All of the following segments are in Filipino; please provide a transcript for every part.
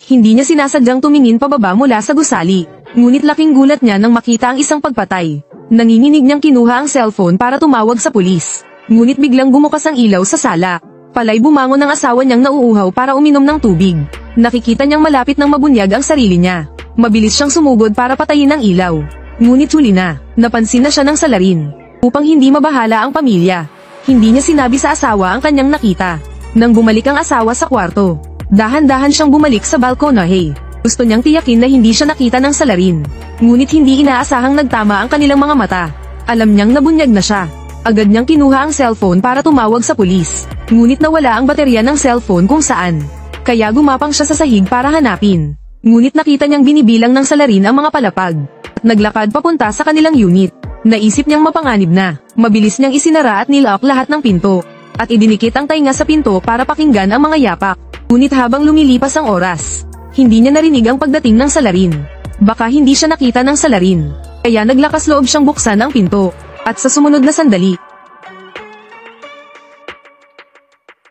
Hindi niya sinasadyang tumingin pababa mula sa gusali. Ngunit laking gulat niya nang makita ang isang pagpatay. Nanginginig niyang kinuha ang cellphone para tumawag sa pulis. Ngunit biglang bumukas ang ilaw sa sala. Palay bumangon ang asawa niyang nauuhaw para uminom ng tubig. Nakikita niyang malapit nang mabunyag ang sarili niya. Mabilis siyang sumugod para patayin ang ilaw. Ngunit huli na, napansin na siya ng salarin. Upang hindi mabahala ang pamilya, hindi niya sinabi sa asawa ang kanyang nakita. Nang bumalik ang asawa sa kwarto, dahan-dahan siyang bumalik sa balkonahe. Gusto niyang tiyakin na hindi siya nakita ng salarin. Ngunit hindi inaasahang nagtama ang kanilang mga mata. Alam niyang nabunyag na siya. Agad niyang kinuha ang cellphone para tumawag sa pulis. Ngunit nawala ang baterya ng cellphone kung saan. Kaya gumapang siya sa sahig para hanapin. Ngunit nakita niyang binibilang ng salarin ang mga palapag. At naglakad papunta sa kanilang unit. Naisip niyang mapanganib na. Mabilis niyang isinara at nilock lahat ng pinto. At idinikit ang tainga sa pinto para pakinggan ang mga yapak. Ngunit habang lumilipas ang oras, hindi niya narinig ang pagdating ng salarin. Baka hindi siya nakita ng salarin. Kaya naglakas loob siyang buksan ang pinto. At sa sumunod na sandali,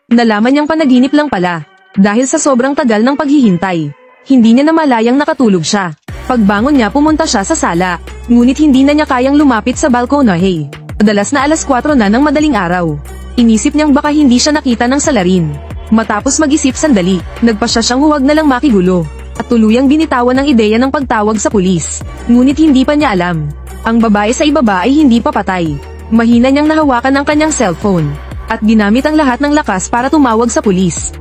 nalaman niyang panaginip lang pala. Dahil sa sobrang tagal ng paghihintay, hindi niya namalayang nakatulog siya. Pagbangon niya pumunta siya sa sala. Ngunit hindi na niya kayang lumapit sa balkonahe. Madalas na 4:00 na ng madaling araw. Inisip niyang baka hindi siya nakita ng salarin. Matapos mag-isip sandali, nagpasya siyang huwag na lang makigulo. At tuluyang binitawan ang ideya ng pagtawag sa pulis. Ngunit hindi pa niya alam. Ang babae sa ibaba ay hindi pa patay. Mahina niyang nahawakan ang kanyang cellphone. At ginamit ang lahat ng lakas para tumawag sa pulis.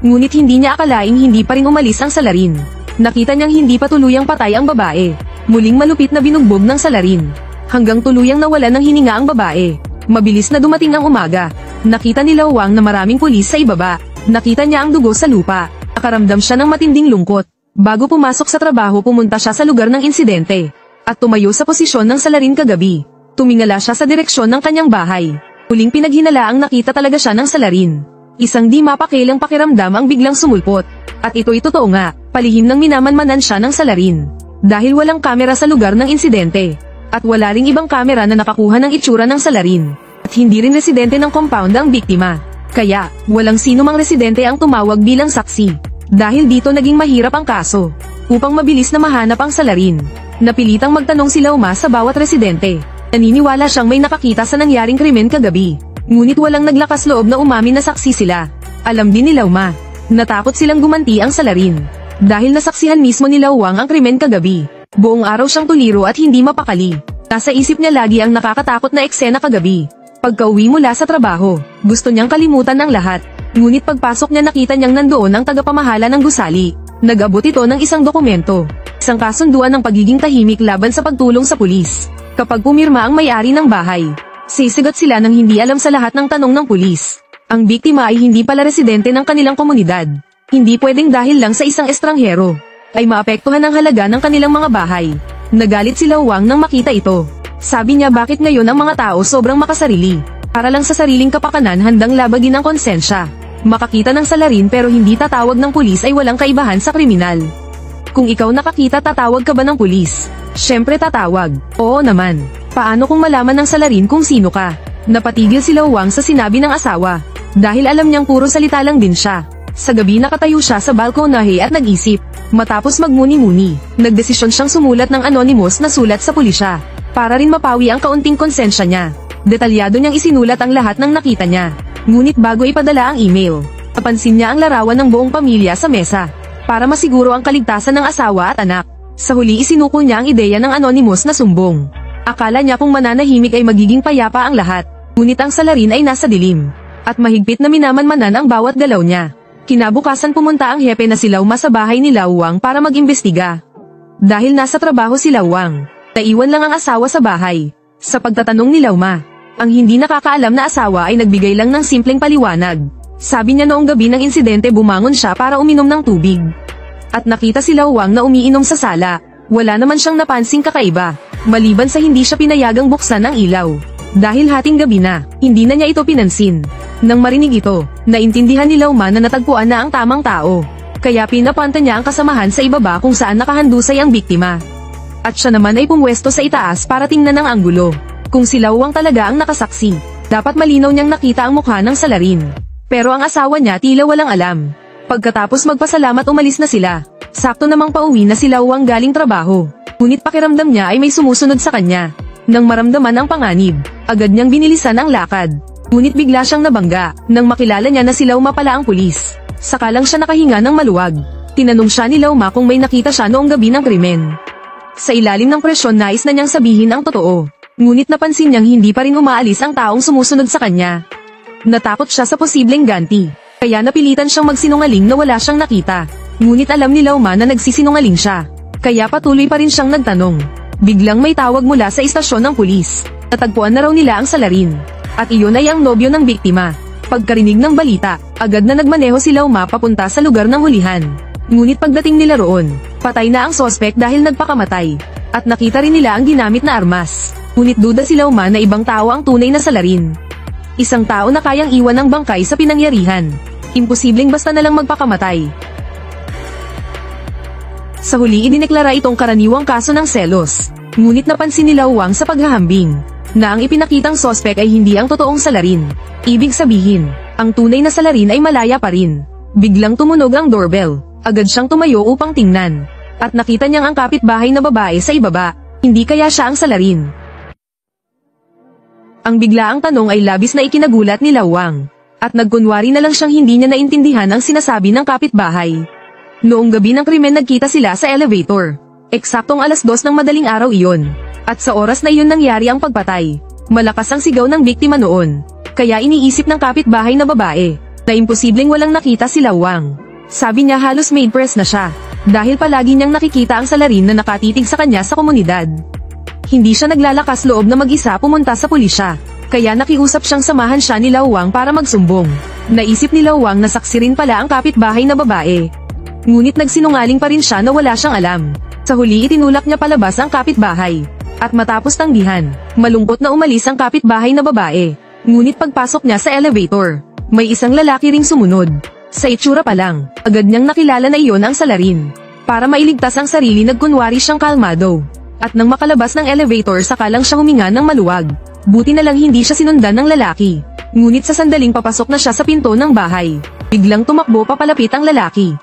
Ngunit hindi niya akalaing hindi pa rin umalis ang salarin. Nakita niyang hindi pa tuluyang patay ang babae. Muling malupit na binugbog ng salarin. Hanggang tuluyang nawala ng hininga ang babae. Mabilis na dumating ang umaga. Nakita ni Lawang na maraming pulis sa ibaba. Nakita niya ang dugo sa lupa. Nakaramdam siya ng matinding lungkot. Bago pumasok sa trabaho pumunta siya sa lugar ng insidente. At tumayo sa posisyon ng salarin kagabi. Tumingala siya sa direksyon ng kanyang bahay. Huling pinaghinalaang nakita talaga siya ng salarin. Isang di mapakilang pakiramdam ang biglang sumulpot. At ito'y totoo nga, palihim nang minamanmanan siya ng salarin. Dahil walang kamera sa lugar ng insidente. At wala ring ibang kamera na nakakuha ng itsura ng salarin. At hindi rin residente ng compound ang biktima. Kaya, walang sino mang residente ang tumawag bilang saksi. Dahil dito naging mahirap ang kaso. Upang mabilis na mahanap ang salarin, napilitang magtanong si Lauma sa bawat residente. Naniniwala siyang may nakakita sa nangyaring krimen kagabi. Ngunit walang naglakas loob na umamin na saksi sila. Alam din ni Lauma. Natakot silang gumanti ang salarin. Dahil nasaksihan mismo ni Lawang ang krimen kagabi. Buong araw siyang tuliro at hindi mapakali. Nasa isip niya lagi ang nakakatakot na eksena kagabi. Pagka-uwi mula sa trabaho, gusto niyang kalimutan ang lahat. Ngunit pagpasok niya nakita niyang nandoon ang tagapamahala ng gusali. Nag-abot ito ng isang dokumento. Isang kasunduan ng pagiging tahimik laban sa pagtulong sa pulis. Kapag pumirma ang may-ari ng bahay, sisigat sila nang hindi alam sa lahat ng tanong ng pulis. Ang biktima ay hindi pala residente ng kanilang komunidad. Hindi pwedeng dahil lang sa isang estranghero ay maapektuhan ang halaga ng kanilang mga bahay. Nagalit si Lawang nang makita ito. Sabi niya bakit ngayon ang mga tao sobrang makasarili. Para lang sa sariling kapakanan handang labagin ang konsensya. Makakita ng salarin pero hindi tatawag ng pulis ay walang kaibahan sa kriminal. Kung ikaw nakakita tatawag ka ba ng pulis? Syempre tatawag. Oo naman. Paano kung malaman ng salarin kung sino ka? Napatigil si Lawang sa sinabi ng asawa. Dahil alam niyang puro salita lang din siya. Sa gabi nakatayo siya sa balkonahe at nag-isip. Matapos magmuni-muni, nagdesisyon siyang sumulat ng anonymous na sulat sa pulisya. Para rin mapawi ang kaunting konsensya niya. Detalyado niyang isinulat ang lahat ng nakita niya. Ngunit bago ipadala ang email, napansin niya ang larawan ng buong pamilya sa mesa. Para masiguro ang kaligtasan ng asawa at anak. Sa huli isinuko niya ang ideya ng anonymous na sumbong. Akala niya kung mananahimik ay magiging payapa ang lahat. Ngunit ang salarin ay nasa dilim. At mahigpit na minamanmanan ang bawat galaw niya. Kinabukasan pumunta ang hepe na si Lauma sa bahay ni Lawang para mag-imbestiga. Dahil nasa trabaho si Lawang, naiwan lang ang asawa sa bahay. Sa pagtatanong ni Lauma, ang hindi nakakaalam na asawa ay nagbigay lang ng simpleng paliwanag. Sabi niya noong gabi ng insidente bumangon siya para uminom ng tubig. At nakita si Lawang na umiinom sa sala. Wala naman siyang napansing kakaiba, maliban sa hindi siya pinayagang buksan ang ilaw. Dahil hating gabi na, hindi na niya ito pinansin. Nang marinig ito, naintindihan ni Lauma na natagpuan na ang tamang tao. Kaya pinapanta niya ang kasamahan sa ibaba kung saan nakahandusay ang biktima. At siya naman ay pumwesto sa itaas para tingnan ang anggulo. Kung si Lawang talaga ang nakasaksi, dapat malinaw niyang nakita ang mukha ng salarin. Pero ang asawa niya tila walang alam. Pagkatapos magpasalamat umalis na sila. Sakto namang pauwi na si Lawang galing trabaho. Ngunit pakiramdam niya ay may sumusunod sa kanya. Nang maramdaman ang panganib, agad niyang binilisan ang lakad. Ngunit bigla siyang nabangga, nang makilala niya na si Lauma pala ang pulis. Saka lang siya nakahinga ng maluwag. Tinanong siya ni Lauma kung may nakita siya noong gabi ng krimen. Sa ilalim ng presyon nais na niyang sabihin ang totoo. Ngunit napansin niyang hindi pa rin umaalis ang taong sumusunod sa kanya. Natakot siya sa posibleng ganti. Kaya napilitan siyang magsinungaling na wala siyang nakita. Ngunit alam ni Lauma na nagsisinungaling siya. Kaya patuloy pa rin siyang nagtanong. Biglang may tawag mula sa istasyon ng pulis. Natagpuan na raw nila ang salarin. At iyon ay ang nobyo ng biktima. Pagkarinig ng balita, agad na nagmaneho si Lauma papunta sa lugar ng hulihan. Ngunit pagdating nila roon, patay na ang sospek dahil nagpakamatay. At nakita rin nila ang ginamit na armas. Ngunit duda si Lauma na ibang tao ang tunay na salarin. Isang tao na kayang iwan ng bangkay sa pinangyarihan. Imposibleng basta na lang magpakamatay. Sa huli idineklara itong karaniwang kaso ng selos. Ngunit napansin ni Lawang sa paghahambing na ang ipinakitang sospek ay hindi ang totoong salarin. Ibig sabihin, ang tunay na salarin ay malaya pa rin. Biglang tumunog ang doorbell. Agad siyang tumayo upang tingnan. At nakita niyang ang kapitbahay na babae sa ibaba. Hindi kaya siya ang salarin? Ang biglaang tanong ay labis na ikinagulat ni Lawang. At nagkunwari na lang siyang hindi niya naintindihan ang sinasabi ng kapitbahay. Noong gabi ng krimen nagkita sila sa elevator. Eksaktong 2:00 ng madaling araw iyon. At sa oras na iyon nangyari ang pagpatay. Malakas ang sigaw ng biktima noon. Kaya iniisip ng kapitbahay na babae na imposibleng walang nakita si Lawang. Sabi niya halos made press na siya. Dahil palagi niyang nakikita ang salarin na nakatitig sa kanya sa komunidad. Hindi siya naglalakas loob na mag-isa pumunta sa pulisya. Kaya nakiusap siyang samahan siya ni Lawang para magsumbong. Naisip ni Lawang na saksi rin pala ang kapitbahay na babae. Ngunit nagsinungaling pa rin siya na wala siyang alam. Sa huli itinulak niya palabas ang kapitbahay. At matapos tanggihan, malungkot na umalis ang kapitbahay na babae. Ngunit pagpasok niya sa elevator, may isang lalaki ring sumunod. Sa itsura pa lang, agad niyang nakilala na iyon ang salarin. Para mailigtas ang sarili nagkunwari siyang kalmado. At nang makalabas ng elevator saka lang siya huminga ng maluwag. Buti na lang hindi siya sinundan ng lalaki. Ngunit sa sandaling papasok na siya sa pinto ng bahay, biglang tumakbo papalapit ang lalaki.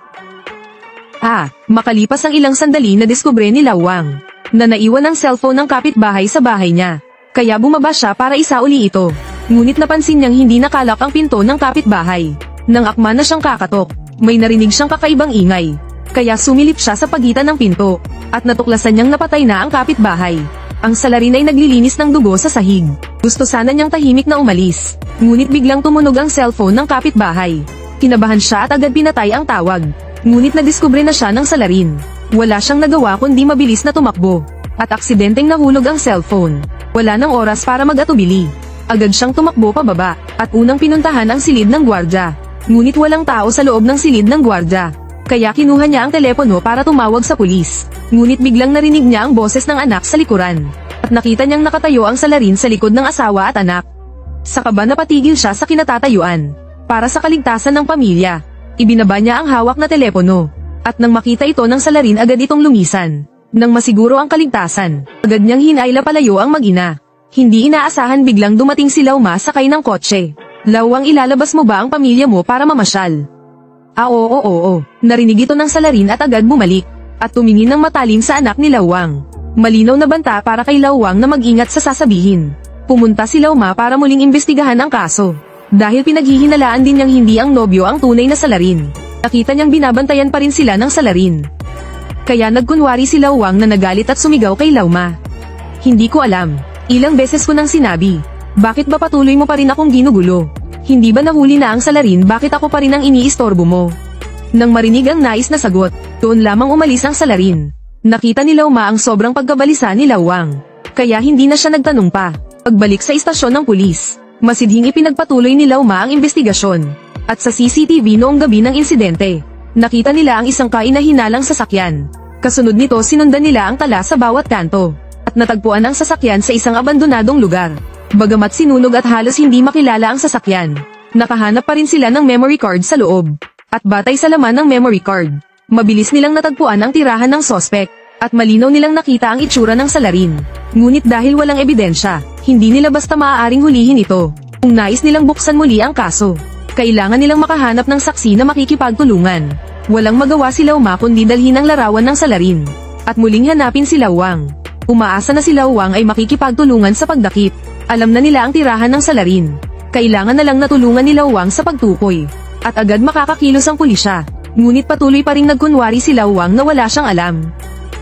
Makalipas ang ilang sandali na diskubre ni Lawang na naiwan ang cellphone ng kapitbahay sa bahay niya. Kaya bumaba siya para isauli ito. Ngunit napansin niyang hindi nakalak ang pinto ng kapitbahay. Nang akma na siyang kakatok, may narinig siyang kakaibang ingay. Kaya sumilip siya sa pagitan ng pinto, at natuklasan niyang napatay na ang kapitbahay. Ang salarin ay naglilinis ng dugo sa sahig. Gusto sana niyang tahimik na umalis. Ngunit biglang tumunog ang cellphone ng kapitbahay. Kinabahan siya at agad pinatay ang tawag. Ngunit nadiskubre na siya ng salarin. Wala siyang nagawa kundi mabilis na tumakbo. At aksidenteng nahulog ang cellphone. Wala nang oras para mag-atubili. Agad siyang tumakbo pababa, at unang pinuntahan ang silid ng gwardya. Ngunit walang tao sa loob ng silid ng gwardya. Kaya kinuha niya ang telepono para tumawag sa pulis. Ngunit biglang narinig niya ang boses ng anak sa likuran. At nakita niyang nakatayo ang salarin sa likod ng asawa at anak. Sa kaba napatigil siya sa kinatatayuan. Para sa kaligtasan ng pamilya. Ibinaba niya ang hawak na telepono. At nang makita ito ng salarin agad itong lumisan. Nang masiguro ang kaligtasan, agad niyang hinayla palayo ang mag-ina. Hindi inaasahan biglang dumating si Lauma sakay ng kotse. Lawang ilalabas mo ba ang pamilya mo para mamasyal? Oo. Narinig ito ng salarin at agad bumalik. At tumingin ng matalim sa anak ni Lawang. Malinaw na banta para kay Lawang na mag-ingat sa sasabihin. Pumunta si Lauma para muling imbestigahan ang kaso. Dahil pinaghihinalaan din niyang hindi ang nobyo ang tunay na salarin. Nakita niyang binabantayan pa rin sila ng salarin. Kaya nagkunwari si Lawang na nagalit at sumigaw kay Lauma. Hindi ko alam. Ilang beses ko nang sinabi. Bakit ba patuloy mo pa rin akong ginugulo? Hindi ba nahuli na ang salarin, bakit ako pa rin ang iniistorbo mo? Nang marinig ang nais na sagot, doon lamang umalis ang salarin. Nakita ni Lauma ang sobrang pagkabalisa ni Lawang. Kaya hindi na siya nagtanong pa. Pagbalik sa istasyon ng pulis, masidhing ipinagpatuloy ni Lauma ang investigasyon. At sa CCTV noong gabi ng insidente, nakita nila ang isang kainahinalang sasakyan. Kasunod nito sinundan nila ang tala sa bawat kanto. At natagpuan ang sasakyan sa isang abandonadong lugar. Bagamat sinunog at halos hindi makilala ang sasakyan, nakahanap pa rin sila ng memory card sa loob. At batay sa laman ng memory card, mabilis nilang natagpuan ang tirahan ng sospek. At malinaw nilang nakita ang itsura ng salarin. Ngunit dahil walang ebidensya, hindi nila basta maaaring hulihin ito. Kung nais nilang buksan muli ang kaso. Kailangan nilang makahanap ng saksi na makikipagtulungan. Walang magawa si Lao Ma kundi dalhin ang larawan ng salarin. At muling hanapin si Lao Wang. Umaasa na si Lao Wang ay makikipagtulungan sa pagdakip. Alam na nila ang tirahan ng salarin. Kailangan na lang natulungan ni Lao Wang sa pagtukoy. At agad makakakilos ang pulisya. Ngunit patuloy pa ring nagkunwari si Lao Wang na wala siyang alam.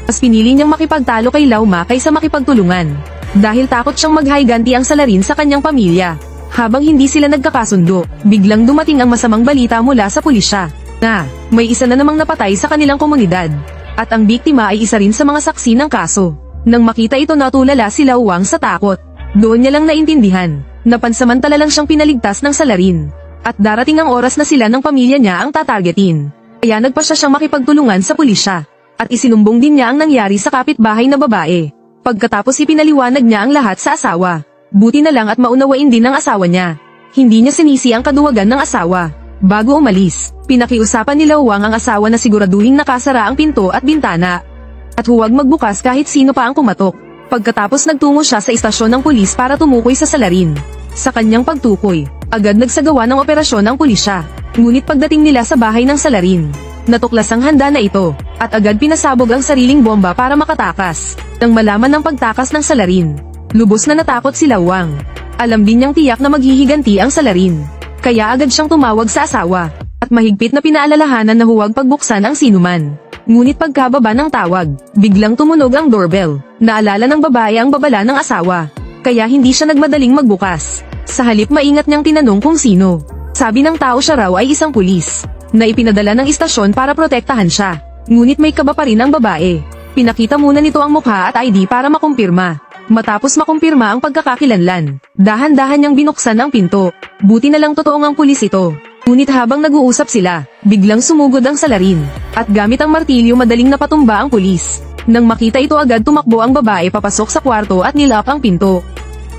Mas pinili niyang makipagtalo kay Lao Ma kaysa makipagtulungan. Dahil takot siyang maghiganti ang salarin sa kanyang pamilya. Habang hindi sila nagkakasundo, biglang dumating ang masamang balita mula sa pulisya. Na, may isa na namang napatay sa kanilang komunidad. At ang biktima ay isa rin sa mga saksi ng kaso. Nang makita ito natulala si Lao Wang sa takot. Doon niya lang naintindihan, na pansamantala lang siyang pinaligtas ng salarin. At darating ang oras na sila ng pamilya niya ang tatargetin. Kaya nagpasya siyang makipagtulungan sa pulisya. At isinumbong din niya ang nangyari sa kapitbahay na babae. Pagkatapos ipinaliwanag niya ang lahat sa asawa. Buti na lang at maunawain din ng asawa niya. Hindi niya sinisi ang kaduwagan ng asawa. Bago umalis, pinakiusapan ni Lao Wang ang asawa na siguraduhing nakasara ang pinto at bintana. At huwag magbukas kahit sino pa ang kumatok. Pagkatapos nagtungo siya sa istasyon ng pulis para tumukoy sa salarin. Sa kanyang pagtukoy, agad nagsagawa ng operasyon ang pulisya. Ngunit pagdating nila sa bahay ng salarin, natuklas ang handa na ito, at agad pinasabog ang sariling bomba para makatakas. Nang malaman ng pagtakas ng salarin, lubos na natakot si Lao Wang. Alam din niyang tiyak na maghihiganti ang salarin. Kaya agad siyang tumawag sa asawa, at mahigpit na pinaalalahanan na huwag pagbuksan ang sinuman. Ngunit pagkababa ng tawag, biglang tumunog ang doorbell. Naalala ng babae ang babala ng asawa. Kaya hindi siya nagmadaling magbukas. Sa halip maingat niyang tinanong kung sino. Sabi ng tao siya raw ay isang pulis, na ipinadala ng istasyon para protektahan siya. Ngunit may kaba pa rin ang babae. Pinakita muna nito ang mukha at ID para makumpirma. Matapos makumpirma ang pagkakakilanlan, dahan-dahan niyang binuksan ang pinto. Buti na lang totoong ang pulis ito. Ngunit habang nag-uusap sila, biglang sumugod ang salarin. At gamit ang martilyo madaling napatumba ang pulis. Nang makita ito agad tumakbo ang babae papasok sa kwarto at nilak ang pinto.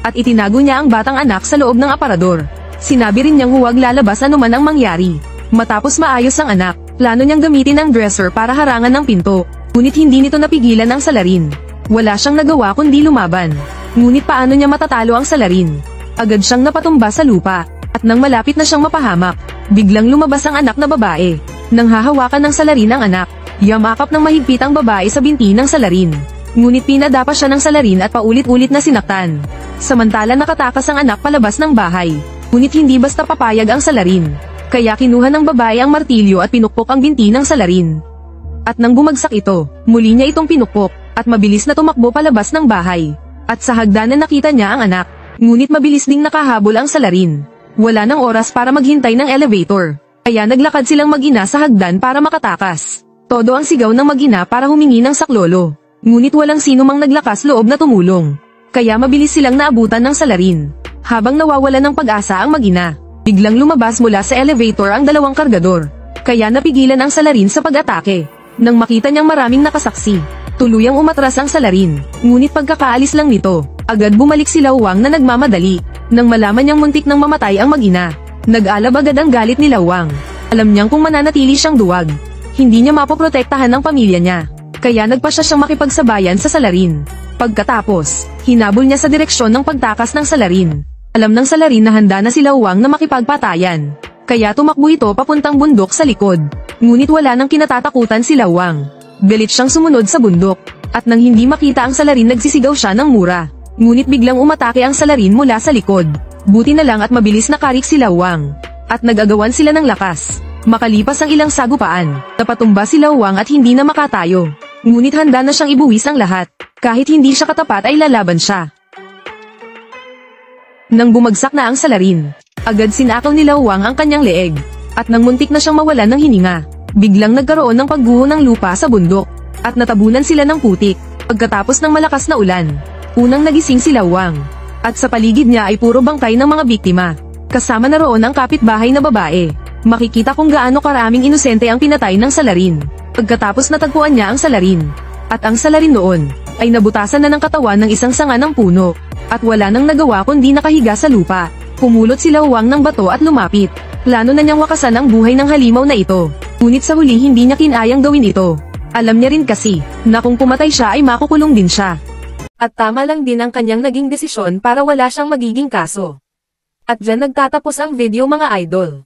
At itinago niya ang batang anak sa loob ng aparador. Sinabi rin niyang huwag lalabas anuman ang mangyari. Matapos maayos ang anak, plano niyang gamitin ang dresser para harangan ng pinto. Ngunit hindi nito napigilan ang salarin. Wala siyang nagawa kundi lumaban. Ngunit paano niya matatalo ang salarin? Agad siyang napatumba sa lupa. At nang malapit na siyang mapahamak, biglang lumabas ang anak na babae. Nang hahawakan ng salarin ang anak, yamakap ng mahigpit ang babae sa binti ng salarin. Ngunit pinadapa siya ng salarin at paulit-ulit na sinaktan. Samantala nakatakas ang anak palabas ng bahay. Ngunit hindi basta papayag ang salarin. Kaya kinuha ng babae ang martilyo at pinukpok ang binti ng salarin. At nang bumagsak ito, muli niya itong pinukpok, at mabilis na tumakbo palabas ng bahay. At sa hagdanan nakita niya ang anak. Ngunit mabilis ding nakahabol ang salarin. Wala nang oras para maghintay ng elevator. Kaya naglakad silang mag-ina sa hagdan para makatakas. Todo ang sigaw ng mag-ina para humingi ng saklolo. Ngunit walang sino mang naglakas loob na tumulong. Kaya mabilis silang naabutan ng salarin. Habang nawawalan ng pag-asa ang mag-ina, biglang lumabas mula sa elevator ang dalawang kargador. Kaya napigilan ang salarin sa pag-atake. Nang makita niyang maraming nakasaksi, tuluyang umatras ang salarin. Ngunit pagkakaalis lang nito, agad bumalik si Lao Wang na nagmamadali. Nang malaman niyang muntik nang mamatay ang mag-ina, nag-alab agad ang galit ni Lao Wang. Alam niyang kung mananatili siyang duwag, hindi niya mapoprotektahan ng pamilya niya. Kaya nagpasya siyang makipagsabayan sa salarin. Pagkatapos, hinabol niya sa direksyon ng pagtakas ng salarin. Alam ng salarin na handa na si Lao Wang na makipagpatayan. Kaya tumakbo ito papuntang bundok sa likod. Ngunit wala nang kinatatakutan si Lao Wang. Galit siyang sumunod sa bundok. At nang hindi makita ang salarin nagsisigaw siya ng mura. Ngunit biglang umatake ang salarin mula sa likod. Buti na lang at mabilis nakarik si Lao Wang. At nag-agawan sila ng lakas. Makalipas ang ilang sagupaan, napatumba si Lao Wang at hindi na makatayo. Ngunit handa na siyang ibuwis ang lahat. Kahit hindi siya katapat ay lalaban siya. Nang bumagsak na ang salarin, agad sinakaw ni Lao Wang ang kanyang leeg. At nang muntik na siyang mawalan ng hininga, biglang nagkaroon ng pagguho ng lupa sa bundok. At natabunan sila ng putik. Pagkatapos ng malakas na ulan, unang nagising si Lao Wang. At sa paligid niya ay puro bangkay ng mga biktima. Kasama na roon ang kapitbahay na babae. Makikita kung gaano karaming inosente ang pinatay ng salarin. Pagkatapos natagpuan niya ang salarin. At ang salarin noon ay nabutasan na ng katawan ng isang sanga ng puno. At wala nang nagawa kundi nakahiga sa lupa. Pumulot si Lao Wang ng bato at lumapit. Plano na niyang wakasan ang buhay ng halimaw na ito. Ngunit sa huli hindi niya kinayang gawin ito. Alam niya rin kasi, na kung pumatay siya ay makukulong din siya. At tama lang din ang kanyang naging desisyon para wala siyang magiging kaso. At dyan nagtatapos ang video mga idol.